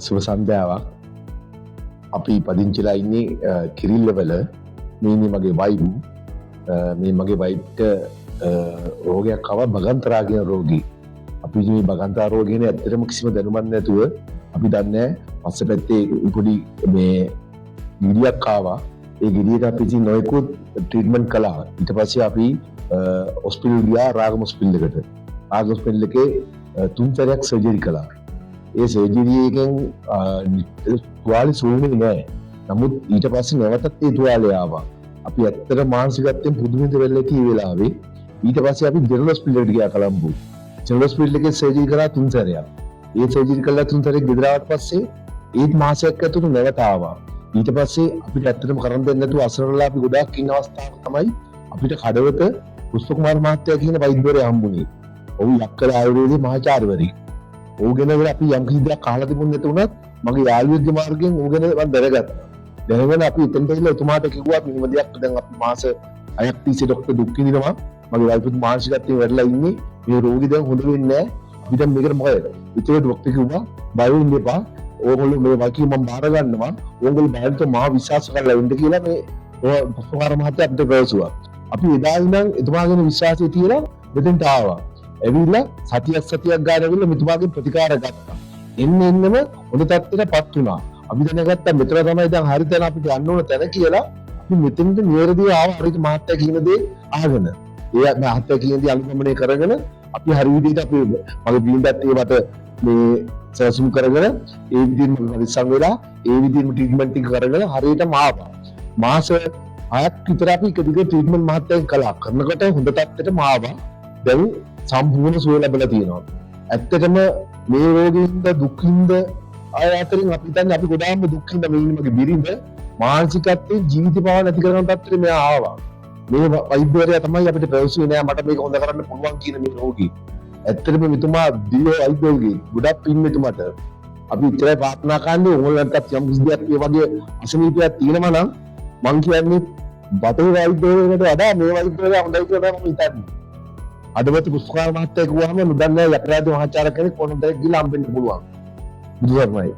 සුබ සන්ධ්‍යාවක්. අපි පදිංචිලා ඉන්නේ කිරිල්ලවල. මේ මගේ වයිෆ්. මේ මගේ වයිෆ්ට රෝගයක් ආවා, බගන්තරා කියන රෝගී. අපි මේ බගන්තරා රෝගය ගැන ඇත්තටම කිසිම දැනුමක් නැතුව අපි දන්නේ පස්සපැත්තේ පොඩි මේ ගිරියක් ආවා. ඒ ගිරියට අපි ඉතින් නොයෙකුත් ට්‍රීට්මන්ට් කළා. ඊට පස්සේ අපි හොස්පිටල් ගියා, රාගම හොස්පිටල් එකට. රාගම හොස්පිටල් එකේ 3 සැරයක් සර්ජරි කළා. ඒ සර්ජරි එකෙන් තුවාලේ සුවුනේ නෑ. නමුත් ඊට පස්සේ නැවතත් ඒ තුවාලේ ආවා. අපි ඇත්තට මානසිකත්වයෙන් පුදුමිත වෙලා කී වෙලාවේ ඊට පස්සේ අපි ජෙනරල් හොස්පිටල් එකට ගියා කොළඹ. ජෙනරල් හොස්පිටල් එකේ සර්ජරි කරා 3 සැරයක්. ඒ සර්ජරි කළා 3 සැරයක් ගෙදර ආවට පස්සේ ඒත් මාසයක් ඇතුළත නැවත ආවා. ඊට පස්සේ අපිට ඇත්තටම කරන් දෙන්න නැතුව අසරණලා අපි ගොඩාක් ඉන්න අවස්ථාවක් තමයි අපිට කඩවත පුෂ්ප කුමාර මහත්තයා කියන වෛද්‍යවරයා හම්බුනේ. ඔහු යක්කල ආයුර්වේදයේ මහාචාර්යවරයෙක්. ඔහු ගැන අපි යම් කිසි දෙයක් අහලා තිබුණේ නැතුණත් මගේ යාළුවෙක්ගේ මාර්ගයෙන් ඔහු ගැන මම දැනගත්තා. දැනගෙන අපි එතනට ගිහලා එතුමාට කිව්වා මෙහෙම දෙයක් දැන් අපි මාස 6ක් තිස්සේ ડોක්ටර් දුක් විඳිනවා. මගේ වයිෆුත් මානසිකත්වයෙන් වැටලා ඉන්නේ. මේ රෝගී දැන් හොඳ වෙන්නේ නැහැ. අපි දැන් මේකට මොකද? ඒතකොට ડોක්ටර් කිව්වා බය වෙන්න එපා. ඕගොල්ලෝ මේ වකී මම බාර ගන්නවා. ඕගොල්ලෝ බාහිරට මා විශ්වාස කරලා ඉන්න කියලා මේ පුෂ්පකුමාර මහත්තයා අපිට පැවසුවා. අපි එදා ඉඳන් එතුමාගෙන විශ්වාසය තියලා මෙතෙන්ට ආවා. ඇවිල්ලා සතියක් ගාන ඇවිල්ලා මෙතුමාගෙන් ප්‍රතිකාර ගත්තා. එන්නෙම හොඳ තත්ත්වයටපත් වුණා. අපි දැනගත්තා මෙතන තමයි දැන් හරි තැන අපිට යන්න ඕන තැන කියලා. අපි මෙතෙන්ට නිවැරදිව ආවා. හරියට මහත්තයා කියන දේ අහගෙන. ඒ මහත්තයා කියන දේ අනුගමනය කරගෙන අපි හරි විදිහට අපි මගේ බින්දත් ඒවට මේ සැසුම් කරගෙන ඒ විදිහටම පරිස්සම් වෙලා ඒ විදිහටම ට්‍රීට්මන්ට් ටික කරගෙන හරියටම ආවා. මාස 6ක් විතර අපි එක දිගට ට්‍රීට්මන්ට් මහත්තයා කළා. කරනකොට හොඳ තත්ත්වයටම ආවා. දැන් සම්පූර්ණ සුවය ලැබලා තියෙනවා. ඇත්තටම මේ රෝගින්ද දුකින්ද අතරින් අපි දැන් අපි ගොඩාක් දුකින්ද මේ මගේ බිරිඳ මානසිකත්වයෙන් ජීවිත පාව නැති කරන තත්ත්වෙට මෙයා ආවා. මේ වෛද්‍යවරයා තමයි අපිට ප්‍රවේශුවේ නෑ මට මේක හොඳ කරන්න පුළුවන් කියන මේ රෝගී. ඇත්තටම මෙතුමා දියෝ වෛද්‍යවරුගේ ගොඩක් පින් මෙතුමාට. අපි ඉතරයි ප්‍රාර්ථනා කරන්නේ ඕගොල්ලන්ටත් යම් කිසි දෙයක් මේ වගේ අසනීපයක් තියෙනවා නම් මං කියන්නේ බටේ වෛද්‍යවරුන්ට වඩා මේ වෛද්‍යවරයා හොඳයි කියලා මම හිතන්නේ. අදවත පුස්කාර මහත්තයා කිව්වහම නොදන්නේ යකරාජ මහාචාර්ය කෙනෙක් කොහොමද ගිහලා හම්බෙන්න පුළුවන්. බුදුසරණයි.